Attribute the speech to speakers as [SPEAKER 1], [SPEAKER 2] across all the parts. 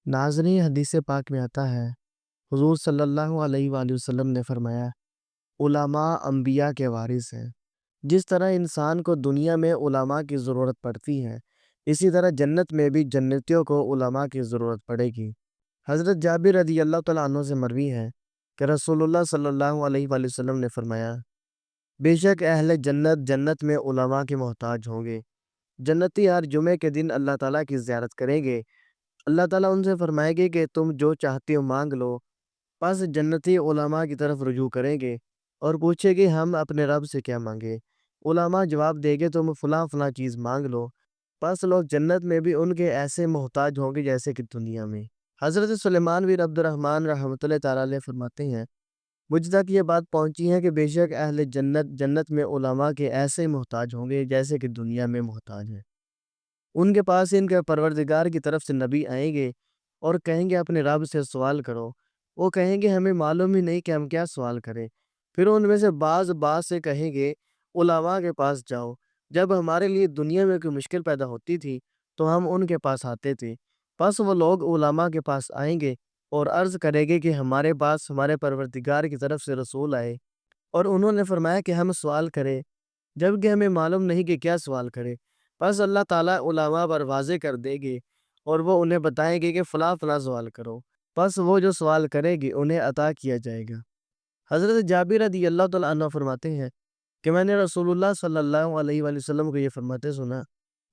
[SPEAKER 1] ناظرین، حدیث پاک میں آتا ہے، حضور صلی اللہ علیہ وآلہ وسلم نے فرمایا، علماء انبیاء کے وارث ہیں۔ جس طرح انسان کو دنیا میں علماء کی ضرورت پڑتی ہے، اسی طرح جنت میں بھی جنتیوں کو علماء کی ضرورت پڑے گی۔ حضرت جابر رضی اللہ تعالیٰ عنہ سے مروی ہے کہ رسول اللہ صلی اللہ علیہ وآلہ وسلم نے فرمایا، بے شک اہل جنت جنت میں علماء کے محتاج ہوں گے۔ جنتی ہر جمعے کے دن اللہ تعالیٰ کی زیارت کریں گے۔ اللہ تعالیٰ ان سے فرمائے گے کہ تم جو چاہتے ہو مانگ لو۔ پس جنتی علماء کی طرف رجوع کریں گے اور پوچھے گے ہم اپنے رب سے کیا مانگے۔ علماء جواب دے گے تم فلاں فلاں چیز مانگ لو۔ پس لوگ جنت میں بھی ان کے ایسے محتاج ہوں گے جیسے کہ دنیا میں۔ حضرت سلیمان بن عبد الرحمن رحمۃ اللہ تعالیٰ علیہ فرماتے ہیں، مجھ تک یہ بات پہنچی ہے کہ بے شک اہل جنت جنت میں علماء کے ایسے محتاج ہوں گے جیسے کہ دنیا میں محتاج ہیں۔ ان کے پاس ان کے پروردگار کی طرف سے نبی آئیں گے اور کہیں گے اپنے رب سے سوال کرو۔ وہ کہیں گے ہمیں معلوم ہی نہیں کہ ہم کیا سوال کریں۔ پھر ان میں سے بعض سے کہیں گے علماء کے پاس جاؤ۔ جب ہمارے لیے دنیا میں کوئی مشکل پیدا ہوتی تھی تو ہم ان کے پاس آتے تھے۔ پس وہ لوگ علماء کے پاس آئیں گے اور عرض کریں گے کہ ہمارے پاس ہمارے پروردگار کی طرف سے رسول آئے اور انہوں نے فرمایا کہ ہم سوال کریں، جبکہ ہمیں معلوم نہیں کہ کیا سوال کریں۔ پس اللہ تعالیٰ علماء پر واضح کر دے گے اور وہ انہیں بتائیں گے کہ فلاں فلاں سوال کرو۔ پس وہ جو سوال کرے گی انہیں عطا کیا جائے گا۔ حضرت جابر رضی اللہ تعالیٰ عنہ فرماتے ہیں کہ میں نے رسول اللہ صلی اللہ علیہ وآلہ وسلم کو یہ فرماتے سنا،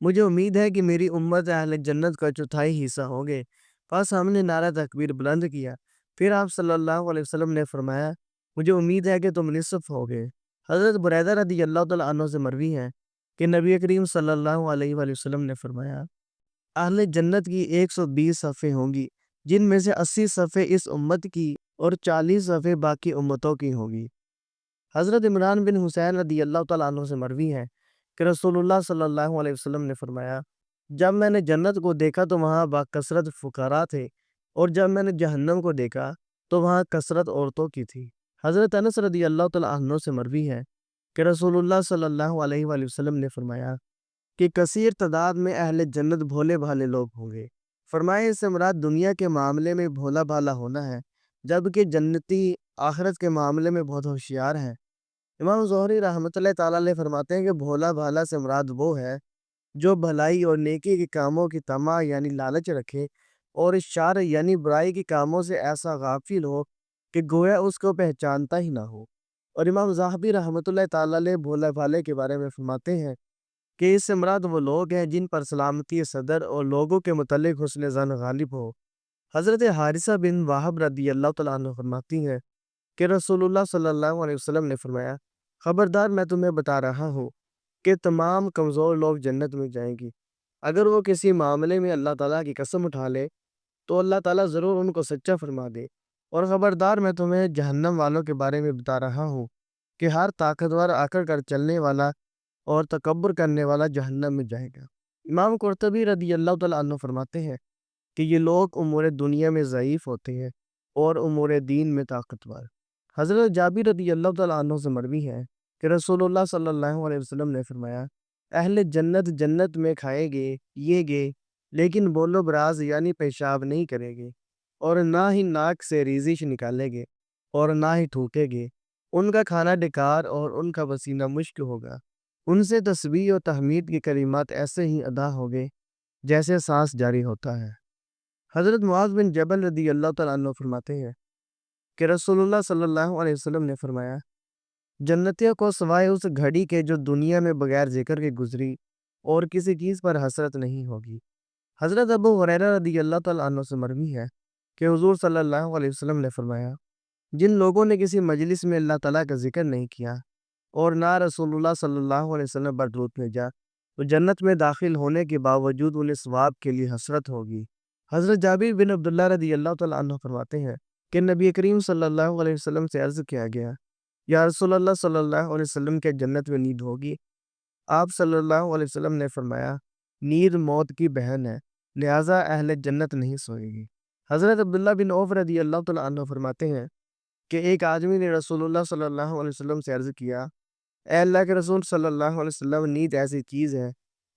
[SPEAKER 1] مجھے امید ہے کہ میری امت اہل جنت کا چوتھائی حصہ ہوں گے۔ پس ہم نے نعرہ تکبیر بلند کیا۔ پھر آپ صلی اللہ علیہ وسلم نے فرمایا، مجھے امید ہے کہ تم نصف ہوگے۔ حضرت بریدہ رضی اللہ تعالیٰ عنہ سے مروی ہے کہ نبی کریم صلی اللہ علیہ وآلہ وسلم نے فرمایا، اہل جنت کی 120 صفیں ہوں گی، جن میں سے 80 صفیں اس امت کی اور 40 صفیں باقی امتوں کی ہوں گی۔ حضرت عمران بن حسین رضی اللہ تعالیٰ عنہ سے مروی ہے کہ رسول اللہ صلی اللہ علیہ وسلم نے فرمایا، جب میں نے جنت کو دیکھا تو وہاں باکثرت فقراء تھے، اور جب میں نے جہنم کو دیکھا تو وہاں کثرت عورتوں کی تھی۔ حضرت انس رضی اللہ تعالیٰ عنہ سے مروی ہے کہ رسول اللہ صلی اللہ علیہ وآلہ وسلم نے فرمایا کہ کثیر تعداد میں اہل جنت بھولے بھالے لوگ ہوں گے۔ فرمائے اس سے مراد دنیا کے معاملے میں بھولا بھالا ہونا ہے، جبکہ جنتی آخرت کے معاملے میں بہت ہوشیار ہیں۔ امام زہری رحمۃ اللہ تعالیٰ علیہ فرماتے ہیں کہ بھولا بھالا سے مراد وہ ہے جو بھلائی اور نیکی کے کاموں کی طمع یعنی لالچ رکھے اور شر یعنی برائی کے کاموں سے ایسا غافل ہو کہ گویا اس کو پہچانتا ہی نہ ہو۔ اور امام ذہبی رحمۃ اللہ تعالیٰ علیہ بھولا بھالے کے بارے میں فرماتے ہیں کہ اس سے مراد وہ لوگ ہیں جن پر سلامتی صدر اور لوگوں کے متعلق حسن ظن غالب ہو۔ حضرت حارثہ بن وہب رضی اللہ تعالیٰ عنہ فرماتی ہیں کہ رسول اللہ صلی اللہ علیہ وسلم نے فرمایا، خبردار میں تمہیں بتا رہا ہوں کہ تمام کمزور لوگ جنت میں جائیں گی۔ اگر وہ کسی معاملے میں اللہ تعالیٰ کی قسم اٹھا لے تو اللہ تعالیٰ ضرور ان کو سچا فرما دے۔ اور خبردار میں تمہیں جہنم والوں کے بارے میں بتا رہا ہوں کہ ہر طاقتور آکڑ کر چلنے والا اور تکبر کرنے والا جہنم میں جائے گا۔ امام قرطبی رضی اللہ تعالیٰ عنہ فرماتے ہیں کہ یہ لوگ امور دنیا میں ضعیف ہوتے ہیں اور امور دین میں طاقتور۔ حضرت جابر رضی اللہ تعالیٰ عنہ سے مروی ہے کہ رسول اللہ صلی اللہ علیہ وسلم نے فرمایا، اہل جنت جنت میں کھائیں گے پیئیں گے، لیکن بول و براز یعنی پیشاب نہیں کریں گے، اور نہ ہی ناک سے ریزش نکالیں گے اور نہ ہی تھوکیں گے۔ ان کا کھانا ڈکار اور ان کا پسینہ مشک ہوگا۔ ان سے تسبیح و تحمید کے کلمات ایسے ہی ادا ہوگے جیسے سانس جاری ہوتا ہے۔ حضرت معاذ بن جبل رضی اللہ تعالیٰ عنہ فرماتے ہیں کہ رسول اللہ صلی اللہ علیہ وسلم نے فرمایا، جنتیوں کو سوائے اس گھڑی کے جو دنیا میں بغیر ذکر کے گزری اور کسی چیز پر حسرت نہیں ہوگی۔ حضرت ابو ہریرہ رضی اللہ تعالیٰ عنہ سے مروی ہے کہ حضور صلی اللہ علیہ وسلم نے فرمایا، جن لوگوں نے کسی مجلس میں اللہ تعالیٰ کا ذکر نہیں کیا اور نہ رسول اللہ صلی اللہ علیہ وسلم پر درود بھیجا تو جنت میں داخل ہونے کے باوجود انہیں ثواب کے لیے حسرت ہوگی۔ حضرت جابر بن عبداللہ رضی اللہ تعالیٰ عنہ فرماتے ہیں کہ نبی کریم صلی اللہ علیہ وسلم سے عرض کیا گیا، یا رسول اللہ صلی اللہ علیہ وسلم کے جنت میں نیند ہوگی؟ آپ صلی اللہ علیہ وسلم نے فرمایا، نیند موت کی بہن ہے، لہٰذا اہل جنت نہیں سوئے گی۔ حضرت عبداللہ بن عوف رضی اللہ تعالیٰ عنہ فرماتے ہیں کہ ایک آدمی نے رسول اللہ صلی اللہ علیہ وسلم سے عرض کیا، اے اللہ کے رسول صلی اللہ علیہ وسلم، نیند ایسی چیز ہے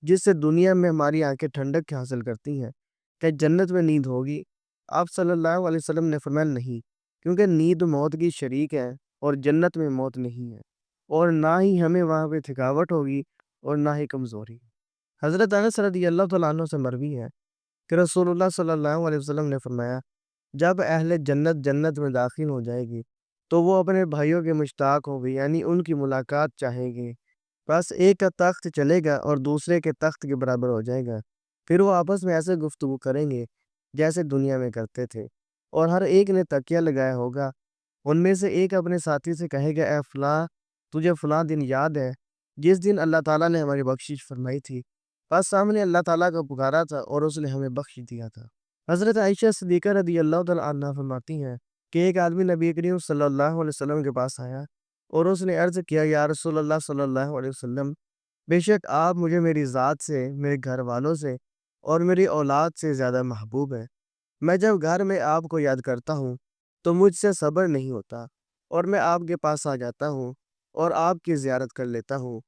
[SPEAKER 1] جس سے دنیا میں ہماری آنکھیں ٹھنڈک حاصل کرتی ہیں، کہ جنت میں نیند ہوگی؟ آپ صلی اللہ علیہ وسلم نے فرمایا نہیں، کیونکہ نیند موت کی شریک ہے اور جنت میں موت نہیں ہے، اور نہ ہی ہمیں وہاں پہ تھکاوٹ ہوگی اور نہ ہی کمزوری۔ حضرت انس رضی اللہ تعالیٰ عنہ سے مروی ہے کہ رسول اللہ صلی اللہ علیہ وسلم نے فرمایا، جب اہل جنت جنت میں داخل ہو جائے گی تو وہ اپنے بھائیوں کے مشتاق ہوں گے، یعنی ان کی ملاقات چاہیں گے۔ بس ایک کا تخت چلے گا اور دوسرے کے تخت کے برابر ہو جائے گا، پھر وہ آپس میں ایسے گفتگو کریں گے جیسے دنیا میں کرتے تھے، اور ہر ایک نے تکیہ لگایا ہوگا۔ ان میں سے ایک اپنے ساتھی سے کہے گا، اے فلاں، تجھے فلاں دن یاد ہے جس دن اللہ تعالیٰ نے ہماری بخشش فرمائی تھی؟ بس سامنے اللہ تعالیٰ کو پکارا تھا اور اس نے ہمیں بخش دیا تھا۔ حضرت عائشہ صدیقہ رضی اللہ تعالیٰ عنہ فرماتی ہیں کہ ایک آدمی نبی کریم صلی اللہ علیہ وسلم کے پاس آیا اور اس نے عرض کیا، یا رسول اللہ صلی اللہ علیہ وسلم، بے شک آپ مجھے میری ذات سے، میرے گھر والوں سے اور میری اولاد سے زیادہ محبوب ہیں۔ میں جب گھر میں آپ کو یاد کرتا ہوں تو مجھ سے صبر نہیں ہوتا، اور میں آپ کے پاس آ جاتا ہوں اور آپ کی زیارت کر لیتا ہوں،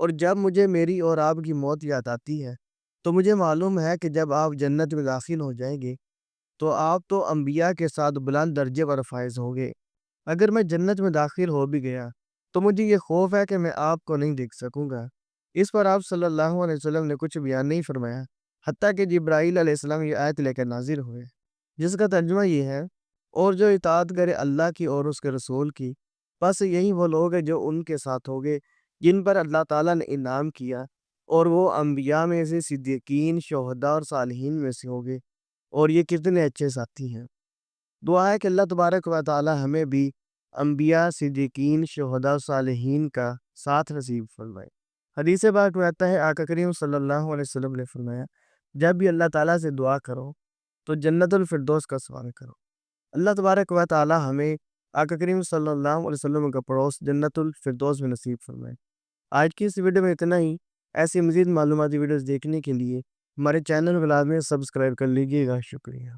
[SPEAKER 1] اور جب مجھے میری اور آپ کی موت یاد آتی ہے تو مجھے معلوم ہے کہ جب آپ جنت میں داخل ہو جائیں گے تو آپ تو انبیاء کے ساتھ بلند درجے پر فائز ہوں گے۔ اگر میں جنت میں داخل ہو بھی گیا تو مجھے یہ خوف ہے کہ میں آپ کو نہیں دیکھ سکوں گا۔ اس پر آپ صلی اللہ علیہ وسلم نے کچھ بیان نہیں فرمایا، حتیٰ کہ جبرائیل علیہ السلام یہ آیت لے کر نازل ہوئے، جس کا ترجمہ یہ ہے، اور جو اطاعت کرے اللہ کی اور اس کے رسول کی، بس یہی وہ لوگ ہیں جو ان کے ساتھ ہوگے جن پر اللہ تعالیٰ نے انعام کیا، اور وہ انبیاء میں سے، صدیقین، شہداء اور صالحین میں سے ہوگے، اور یہ کتنے اچھے ساتھی ہیں۔ دعا ہے کہ اللہ تبارک و تعالی ہمیں بھی انبیاء، صدیقین، شہداء، صالحین کا ساتھ نصیب فرمائے۔ حدیث پاک میں آتا ہے، آقا کریم صلی اللہ علیہ وسلم نے فرمایا، جب بھی اللہ تعالیٰ سے دعا کرو تو جنت الفردوس کا سوال کرو۔ اللہ تبارک و تعالی ہمیں آقا کریم صلی اللہ علیہ وسلم کا پڑوس جنت الفردوس میں نصیب فرمائے۔ آج کی اس ویڈیو میں اتنا ہی۔ ایسی مزید معلوماتی ویڈیوز دیکھنے کے لیے ہمارے چینل کو لازمی سبسکرائب کر لیجیے گا۔ شکریہ۔